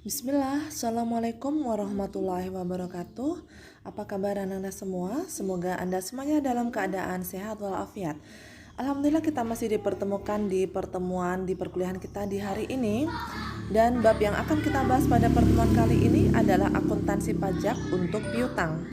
Bismillah, Assalamualaikum warahmatullahi wabarakatuh. Apa kabar anak-anak semua? Semoga Anda semuanya dalam keadaan sehat walafiat. Alhamdulillah kita masih dipertemukan di pertemuan di perkuliahan kita di hari ini. Dan bab yang akan kita bahas pada pertemuan kali ini adalah akuntansi pajak untuk piutang.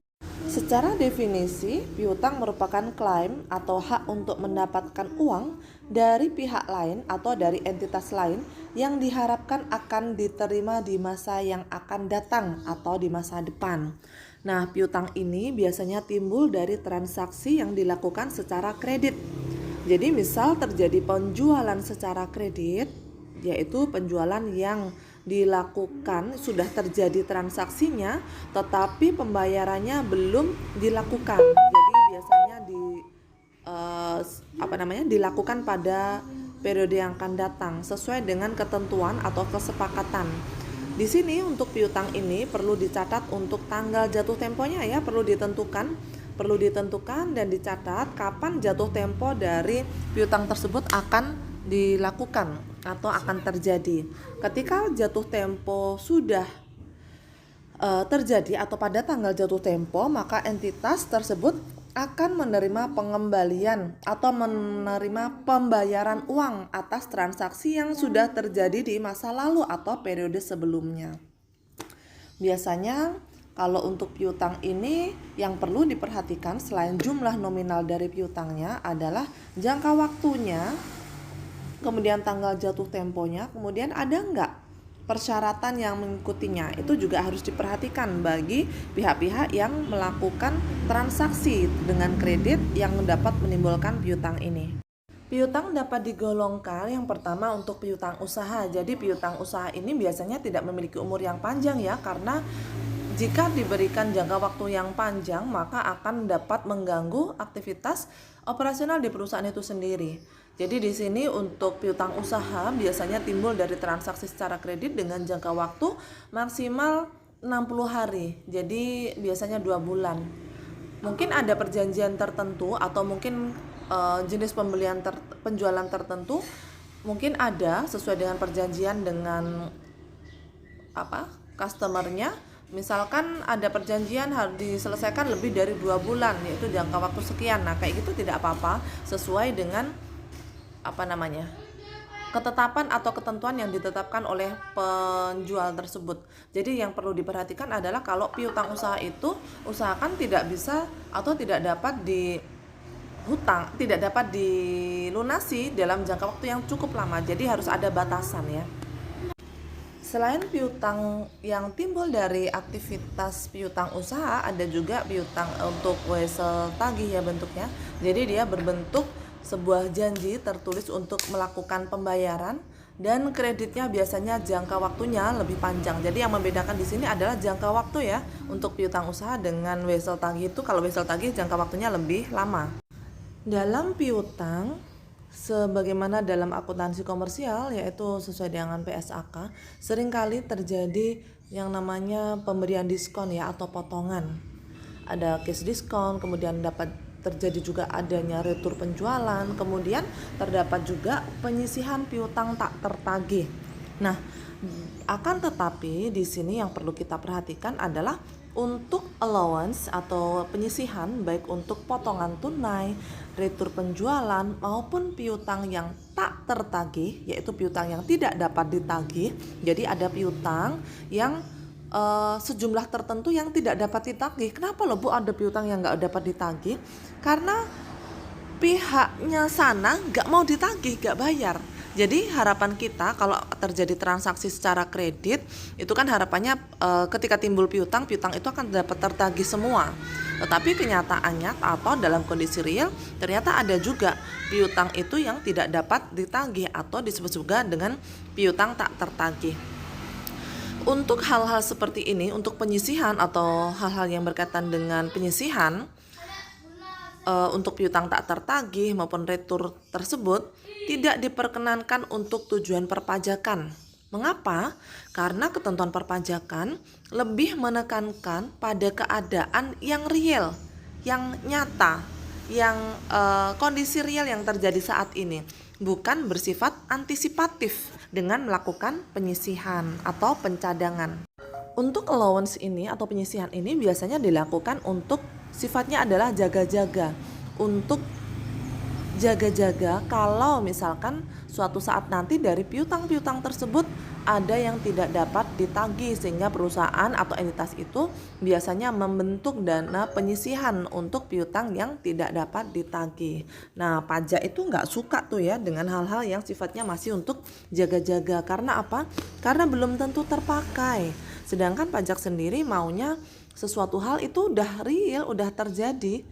Secara definisi, piutang merupakan klaim atau hak untuk mendapatkan uang dari pihak lain atau dari entitas lain yang diharapkan akan diterima di masa yang akan datang atau di masa depan. Nah, piutang ini biasanya timbul dari transaksi yang dilakukan secara kredit. Jadi, misal terjadi penjualan secara kredit, yaitu penjualan yang dilakukan sudah terjadi transaksinya tetapi pembayarannya belum dilakukan. Jadi biasanya dilakukan pada periode yang akan datang sesuai dengan ketentuan atau kesepakatan. Di sini untuk piutang ini perlu dicatat untuk tanggal jatuh temponya ya, perlu ditentukan dan dicatat kapan jatuh tempo dari piutang tersebut akan dilakukan atau akan terjadi. Ketika jatuh tempo sudah terjadi atau pada tanggal jatuh tempo, maka entitas tersebut akan menerima pengembalian atau menerima pembayaran uang atas transaksi yang sudah terjadi di masa lalu atau periode sebelumnya. Biasanya kalau untuk piutang ini yang perlu diperhatikan selain jumlah nominal dari piutangnya adalah jangka waktunya, kemudian tanggal jatuh temponya, kemudian ada enggak persyaratan yang mengikutinya. Itu juga harus diperhatikan bagi pihak-pihak yang melakukan transaksi dengan kredit yang dapat menimbulkan piutang ini. Piutang dapat digolongkan yang pertama untuk piutang usaha. Jadi piutang usaha ini biasanya tidak memiliki umur yang panjang ya, karena jika diberikan jangka waktu yang panjang maka akan dapat mengganggu aktivitas operasional di perusahaan itu sendiri. Jadi di sini untuk piutang usaha biasanya timbul dari transaksi secara kredit dengan jangka waktu maksimal 60 hari. Jadi biasanya 2 bulan. Mungkin ada perjanjian tertentu atau mungkin jenis penjualan tertentu mungkin ada sesuai dengan perjanjian dengan customernya. Misalkan ada perjanjian harus diselesaikan lebih dari 2 bulan, yaitu jangka waktu sekian. Nah kayak gitu tidak apa-apa, sesuai dengan ketetapan atau ketentuan yang ditetapkan oleh penjual tersebut. Jadi yang perlu diperhatikan adalah kalau piutang usaha itu usahakan tidak bisa atau tidak dapat dilunasi dalam jangka waktu yang cukup lama. Jadi harus ada batasan ya. Selain piutang yang timbul dari aktivitas piutang usaha, ada juga piutang untuk wesel tagih ya bentuknya. Jadi dia berbentuk sebuah janji tertulis untuk melakukan pembayaran dan kreditnya biasanya jangka waktunya lebih panjang. Jadi yang membedakan di sini adalah jangka waktu ya untuk piutang usaha dengan wesel tagih itu. Kalau wesel tagih jangka waktunya lebih lama. Dalam piutang sebagaimana dalam akuntansi komersial yaitu sesuai dengan PSAK, seringkali terjadi yang namanya pemberian diskon ya atau potongan. Ada cash diskon, kemudian dapat terjadi juga adanya retur penjualan, kemudian terdapat juga penyisihan piutang tak tertagih. Nah, akan tetapi di sini yang perlu kita perhatikan adalah untuk allowance atau penyisihan baik untuk potongan tunai, retur penjualan maupun piutang yang tak tertagih, yaitu piutang yang tidak dapat ditagih. Jadi ada piutang yang sejumlah tertentu yang tidak dapat ditagih. Kenapa loh Bu ada piutang yang nggak dapat ditagih? Karena pihaknya sana nggak mau ditagih, nggak bayar. Jadi harapan kita kalau terjadi transaksi secara kredit itu kan harapannya ketika timbul piutang itu akan dapat tertagih semua. Tetapi kenyataannya atau dalam kondisi real ternyata ada juga piutang itu yang tidak dapat ditagih atau disebut juga dengan piutang tak tertagih. Untuk hal-hal seperti ini, untuk penyisihan atau hal-hal yang berkaitan dengan penyisihan untuk piutang tak tertagih maupun retur tersebut tidak diperkenankan untuk tujuan perpajakan. Mengapa? Karena ketentuan perpajakan lebih menekankan pada keadaan yang real, yang nyata, yang kondisi real yang terjadi saat ini, bukan bersifat antisipatif. dengan melakukan penyisihan atau pencadangan. Untuk allowance ini atau penyisihan ini biasanya dilakukan untuk sifatnya adalah jaga-jaga. Untuk jaga-jaga kalau misalkan suatu saat nanti dari piutang-piutang tersebut ada yang tidak dapat ditagih, sehingga perusahaan atau entitas itu biasanya membentuk dana penyisihan untuk piutang yang tidak dapat ditagih. Nah, pajak itu nggak suka tuh ya dengan hal-hal yang sifatnya masih untuk jaga-jaga. Karena apa? Karena belum tentu terpakai. Sedangkan pajak sendiri maunya sesuatu hal itu udah real, udah terjadi,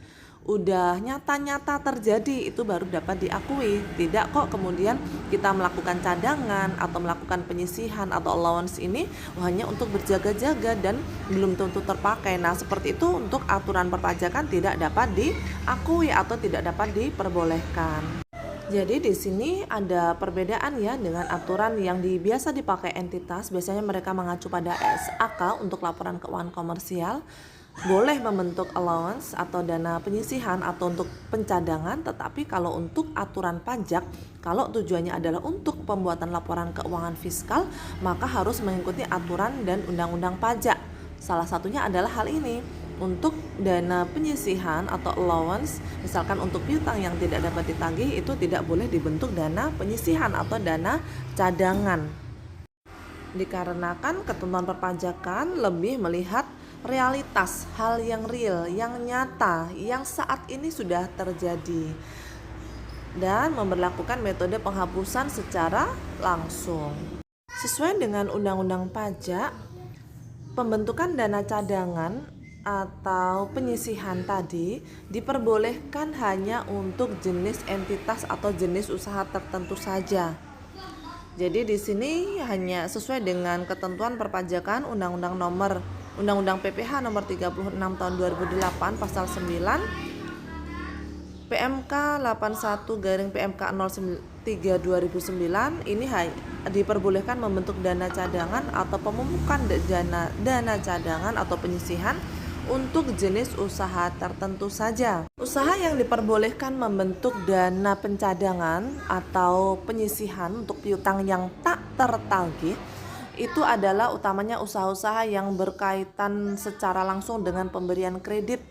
udah nyata-nyata terjadi, itu baru dapat diakui. Tidak kok kemudian kita melakukan cadangan atau melakukan penyisihan atau allowance ini hanya untuk berjaga-jaga dan belum tentu terpakai. Nah, seperti itu untuk aturan perpajakan tidak dapat diakui atau tidak dapat diperbolehkan. Jadi di sini ada perbedaan ya dengan aturan yang biasa dipakai entitas. Biasanya mereka mengacu pada SAK untuk laporan keuangan komersial, boleh membentuk allowance atau dana penyisihan atau untuk pencadangan. Tetapi kalau untuk aturan pajak, kalau tujuannya adalah untuk pembuatan laporan keuangan fiskal, maka harus mengikuti aturan dan undang-undang pajak. Salah satunya adalah hal ini. Untuk dana penyisihan atau allowance, misalkan untuk piutang yang tidak dapat ditagih, itu tidak boleh dibentuk dana penyisihan atau dana cadangan. Dikarenakan ketentuan perpajakan lebih melihat realitas, hal yang real, yang nyata, yang saat ini sudah terjadi, dan memberlakukan metode penghapusan secara langsung. Sesuai dengan undang-undang pajak, pembentukan dana cadangan atau penyisihan tadi diperbolehkan hanya untuk jenis entitas atau jenis usaha tertentu saja. Jadi di sini hanya sesuai dengan ketentuan perpajakan Undang-Undang PPH nomor 36 tahun 2008 pasal 9, PMK 81/PMK 03 2009 ini diperbolehkan membentuk dana cadangan atau pemupukan dana cadangan atau penyisihan untuk jenis usaha tertentu saja. Usaha yang diperbolehkan membentuk dana pencadangan atau penyisihan untuk piutang yang tak tertagih itu adalah utamanya usaha-usaha yang berkaitan secara langsung dengan pemberian kredit,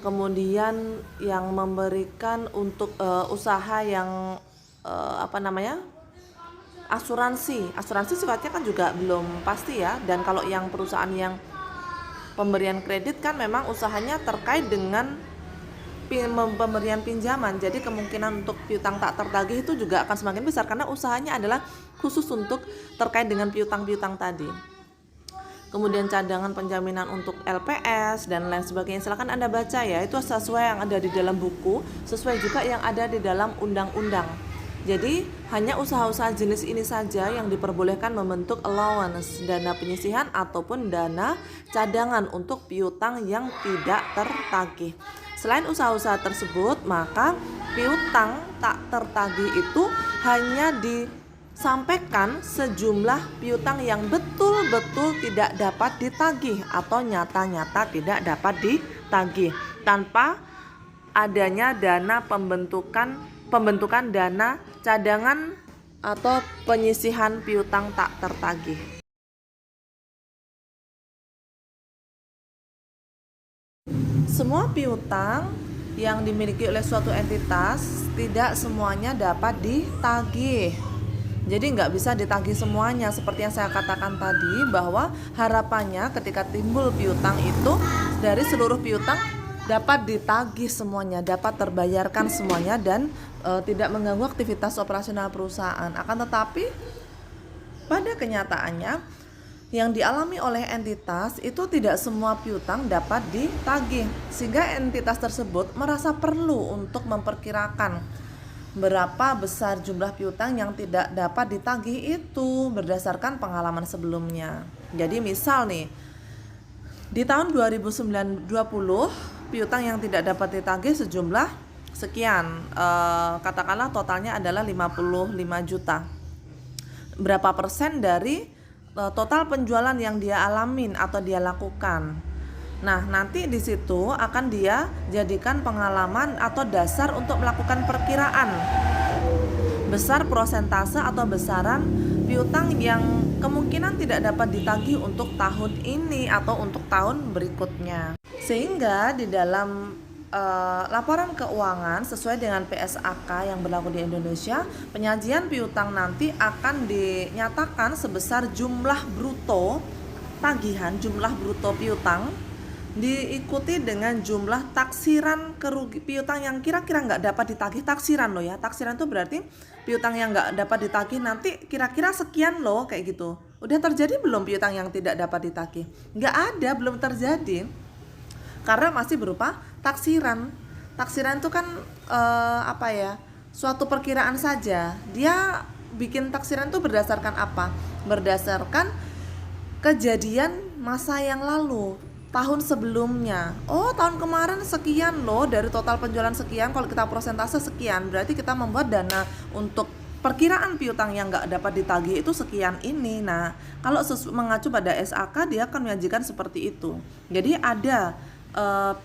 kemudian yang memberikan untuk usaha yang asuransi sifatnya kan juga belum pasti ya. Dan kalau yang perusahaan yang pemberian kredit kan memang usahanya terkait dengan pemberian pinjaman, jadi kemungkinan untuk piutang tak tertagih itu juga akan semakin besar karena usahanya adalah khusus untuk terkait dengan piutang-piutang tadi. Kemudian cadangan penjaminan untuk LPS dan lain sebagainya, silakan Anda baca ya, itu sesuai yang ada di dalam buku, sesuai juga yang ada di dalam undang-undang. Jadi hanya usaha-usaha jenis ini saja yang diperbolehkan membentuk allowance, dana penyisihan ataupun dana cadangan untuk piutang yang tidak tertagih. Selain usaha-usaha tersebut, maka piutang tak tertagih itu hanya disampaikan sejumlah piutang yang betul-betul tidak dapat ditagih atau nyata-nyata tidak dapat ditagih tanpa adanya dana pembentukan dana cadangan atau penyisihan piutang tak tertagih. Semua piutang yang dimiliki oleh suatu entitas tidak semuanya dapat ditagih. Jadi nggak bisa ditagih semuanya. Seperti yang saya katakan tadi, bahwa harapannya ketika timbul piutang itu dari seluruh piutang dapat ditagih semuanya, dapat terbayarkan semuanya, dan tidak mengganggu aktivitas operasional perusahaan. Akan tetapi pada kenyataannya yang dialami oleh entitas itu tidak semua piutang dapat ditagih, sehingga entitas tersebut merasa perlu untuk memperkirakan berapa besar jumlah piutang yang tidak dapat ditagih itu berdasarkan pengalaman sebelumnya. Jadi misal nih, di tahun 2020 piutang yang tidak dapat ditagih sejumlah sekian, katakanlah totalnya adalah 55 juta. Berapa persen dari total penjualan yang dia alamin atau dia lakukan? Nah, nanti di situ akan dia jadikan pengalaman atau dasar untuk melakukan perkiraan besar prosentase atau besaran piutang yang kemungkinan tidak dapat ditagih untuk tahun ini atau untuk tahun berikutnya. Sehingga di dalam laporan keuangan sesuai dengan PSAK yang berlaku di Indonesia, penyajian piutang nanti akan dinyatakan sebesar jumlah bruto tagihan, jumlah bruto piutang diikuti dengan jumlah taksiran piutang yang kira-kira nggak dapat ditagih. Taksiran loh ya, taksiran itu berarti piutang yang nggak dapat ditagih nanti kira-kira sekian loh, kayak gitu. Udah terjadi belum piutang yang tidak dapat ditagih? Nggak ada, belum terjadi, karena masih berupa taksiran. Taksiran itu kan suatu perkiraan saja. Dia bikin taksiran itu berdasarkan apa? Berdasarkan kejadian masa yang lalu, tahun sebelumnya. Oh, tahun kemarin sekian loh, dari total penjualan sekian, kalau kita persentase sekian, berarti kita membuat dana untuk perkiraan piutang yang nggak dapat ditagih itu sekian ini. Nah, kalau mengacu pada SAK, dia akan menyajikan seperti itu. Jadi ada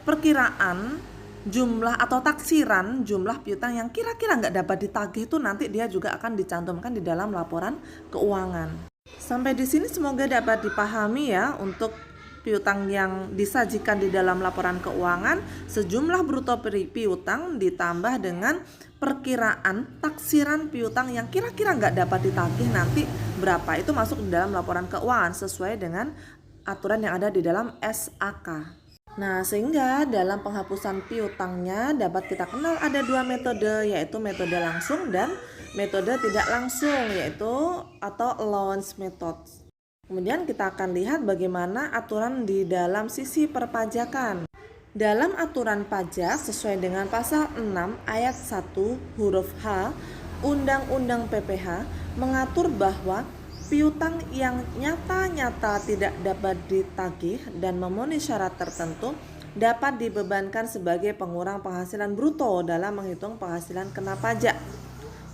perkiraan jumlah atau taksiran jumlah piutang yang kira-kira nggak dapat ditagih itu nanti dia juga akan dicantumkan di dalam laporan keuangan. Sampai di sini semoga dapat dipahami ya. Untuk piutang yang disajikan di dalam laporan keuangan, sejumlah bruto piutang ditambah dengan perkiraan taksiran piutang yang kira-kira nggak dapat ditagih nanti berapa, itu masuk di dalam laporan keuangan sesuai dengan aturan yang ada di dalam SAK. Nah, sehingga dalam penghapusan piutangnya dapat kita kenal ada dua metode, yaitu metode langsung dan metode tidak langsung, yaitu atau allowance method. Kemudian kita akan lihat bagaimana aturan di dalam sisi perpajakan. Dalam aturan pajak sesuai dengan pasal 6 ayat 1 huruf H Undang-Undang PPH mengatur bahwa piutang yang nyata-nyata tidak dapat ditagih dan memenuhi syarat tertentu dapat dibebankan sebagai pengurang penghasilan bruto dalam menghitung penghasilan kena pajak.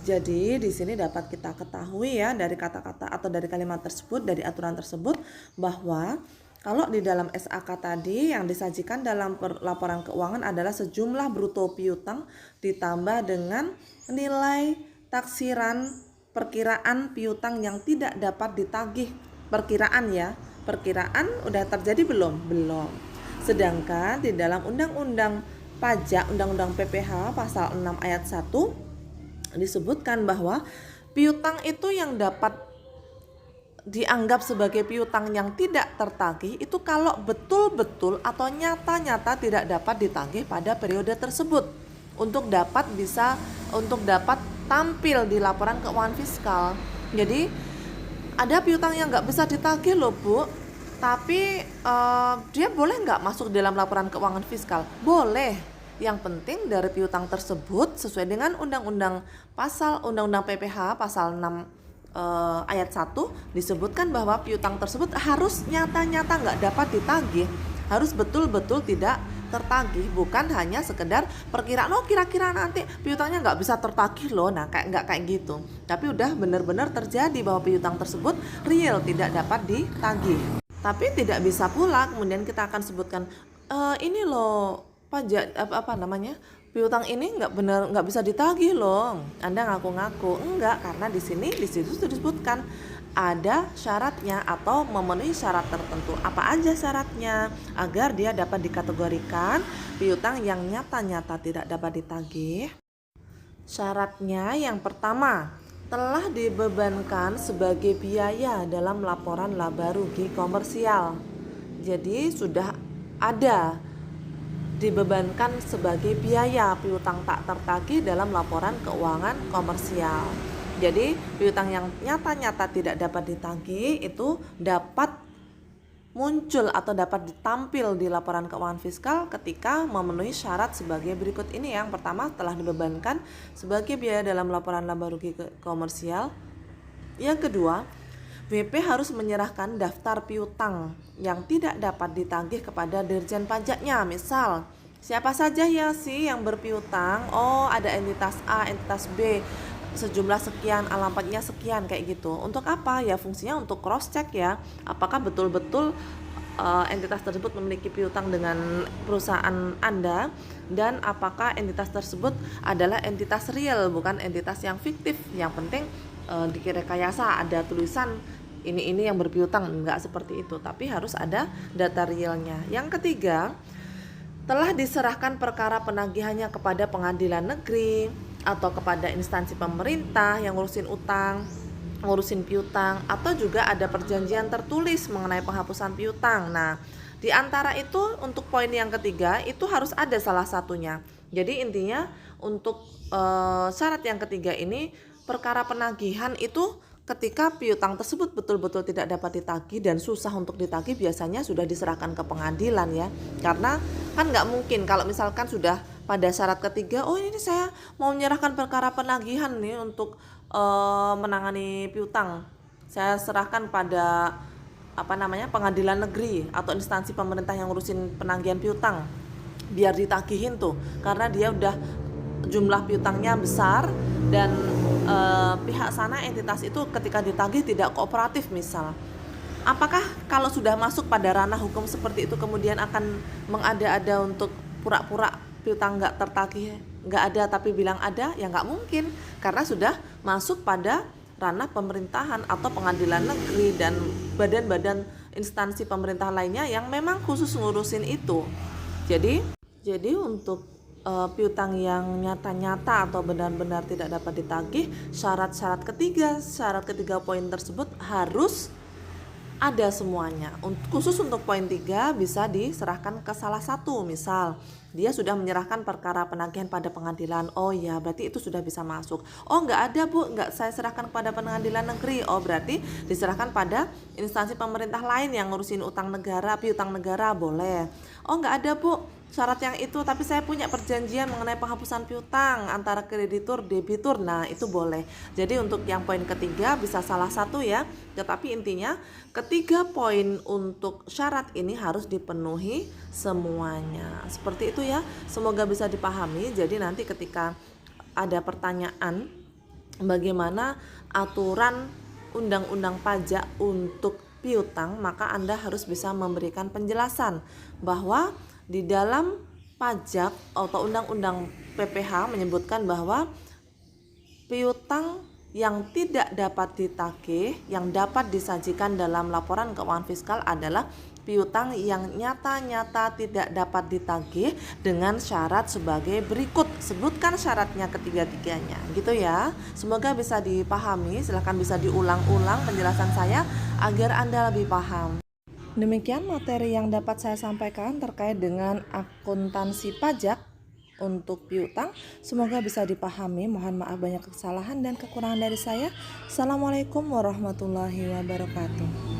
Jadi di sini dapat kita ketahui ya dari kata-kata atau dari kalimat tersebut, dari aturan tersebut, bahwa kalau di dalam SAK tadi yang disajikan dalam laporan keuangan adalah sejumlah bruto piutang ditambah dengan nilai taksiran perkiraan piutang yang tidak dapat ditagih. Perkiraan ya, perkiraan udah terjadi belum? Belum. Sedangkan di dalam Undang-Undang Pajak, Undang-Undang PPH pasal 6 ayat 1 disebutkan bahwa piutang itu yang dapat dianggap sebagai piutang yang tidak tertagih itu kalau betul-betul atau nyata-nyata tidak dapat ditagih pada periode tersebut untuk dapat tampil di laporan keuangan fiskal. Jadi ada piutang yang nggak bisa ditagih loh Bu, tapi dia boleh nggak masuk dalam laporan keuangan fiskal? Boleh. Yang penting dari piutang tersebut sesuai dengan Undang-Undang PPH pasal 6 ayat 1 disebutkan bahwa piutang tersebut harus nyata-nyata nggak dapat ditagih, harus betul-betul tidak tertagih, bukan hanya sekedar perkiraan kira-kira nanti piutangnya nggak bisa tertagih loh. Nah, nggak kayak gitu, tapi udah benar-benar terjadi bahwa piutang tersebut real tidak dapat ditagih. Tapi tidak bisa pula kemudian kita akan sebutkan ini loh pajak piutang ini nggak bisa ditagih loh, Anda ngaku-ngaku. Enggak, karena di situ disebutkan ada syaratnya atau memenuhi syarat tertentu. Apa aja syaratnya agar dia dapat dikategorikan piutang yang nyata-nyata tidak dapat ditagih? Syaratnya yang pertama, telah dibebankan sebagai biaya dalam laporan laba rugi komersial. Jadi sudah ada dibebankan sebagai biaya piutang tak tertagih dalam laporan keuangan komersial. Jadi piutang yang nyata-nyata tidak dapat ditagih itu dapat muncul atau dapat ditampil di laporan keuangan fiskal ketika memenuhi syarat sebagai berikut ini. Yang pertama, telah dibebankan sebagai biaya dalam laporan laba rugi komersial. Yang kedua, BP harus menyerahkan daftar piutang yang tidak dapat ditagih kepada Dirjen Pajaknya. Misal, siapa saja ya sih yang berpiutang? Oh, ada entitas A, entitas B, sejumlah sekian, alamatnya sekian, kayak gitu. Untuk apa? Ya fungsinya untuk cross check ya, apakah betul-betul entitas tersebut memiliki piutang dengan perusahaan Anda, dan apakah entitas tersebut adalah entitas real, bukan entitas yang fiktif. Yang penting dikira rekayasa, ada tulisan ini yang berpiutang, enggak seperti itu, tapi harus ada data realnya. Yang ketiga, telah diserahkan perkara penagihannya kepada pengadilan negeri atau kepada instansi pemerintah yang ngurusin utang, ngurusin piutang, atau juga ada perjanjian tertulis mengenai penghapusan piutang. Nah, di antara itu untuk poin yang ketiga itu harus ada salah satunya. Jadi intinya untuk syarat yang ketiga ini, perkara penagihan itu ketika piutang tersebut betul-betul tidak dapat ditagih dan susah untuk ditagih, biasanya sudah diserahkan ke pengadilan ya. Karena kan nggak mungkin kalau misalkan sudah pada syarat ketiga, oh ini saya mau menyerahkan perkara penagihan nih untuk menangani piutang, saya serahkan pada pengadilan negeri atau instansi pemerintah yang ngurusin penagihan piutang biar ditagihin tuh, karena dia udah jumlah piutangnya besar dan pihak sana, entitas itu ketika ditagih tidak kooperatif misal. Apakah kalau sudah masuk pada ranah hukum seperti itu kemudian akan mengada-ada untuk pura-pura piutang nggak tertagih, nggak ada tapi bilang ada? Ya nggak mungkin, karena sudah masuk pada ranah pemerintahan atau pengadilan negeri dan badan-badan instansi pemerintah lainnya yang memang khusus ngurusin itu. Jadi untuk piutang yang nyata-nyata atau benar-benar tidak dapat ditagih, syarat ketiga poin tersebut harus ada semuanya. Khusus untuk poin 3 bisa diserahkan ke salah satu. Misal dia sudah menyerahkan perkara penagihan pada pengadilan, oh ya berarti itu sudah bisa masuk. Oh nggak ada bu, nggak saya serahkan pada pengadilan negeri, oh berarti diserahkan pada instansi pemerintah lain yang ngurusin utang negara, piutang negara, boleh. Oh nggak ada bu syarat yang itu, tapi saya punya perjanjian mengenai penghapusan piutang antara kreditur debitur, nah itu boleh. Jadi untuk yang poin ketiga bisa salah satu ya, tetapi intinya ketiga poin untuk syarat ini harus dipenuhi semuanya. Seperti itu ya, semoga bisa dipahami. Jadi nanti ketika ada pertanyaan bagaimana aturan undang-undang pajak untuk piutang, maka Anda harus bisa memberikan penjelasan bahwa di dalam pajak atau undang-undang PPH menyebutkan bahwa piutang yang tidak dapat ditagih yang dapat disajikan dalam laporan keuangan fiskal adalah piutang yang nyata-nyata tidak dapat ditagih dengan syarat sebagai berikut. Sebutkan syaratnya ketiga-tiganya gitu ya. Semoga bisa dipahami. Silahkan bisa diulang-ulang penjelasan saya agar Anda lebih paham. Demikian materi yang dapat saya sampaikan terkait dengan akuntansi pajak untuk piutang. Semoga bisa dipahami. Mohon maaf banyak kesalahan dan kekurangan dari saya. Assalamualaikum warahmatullahi wabarakatuh.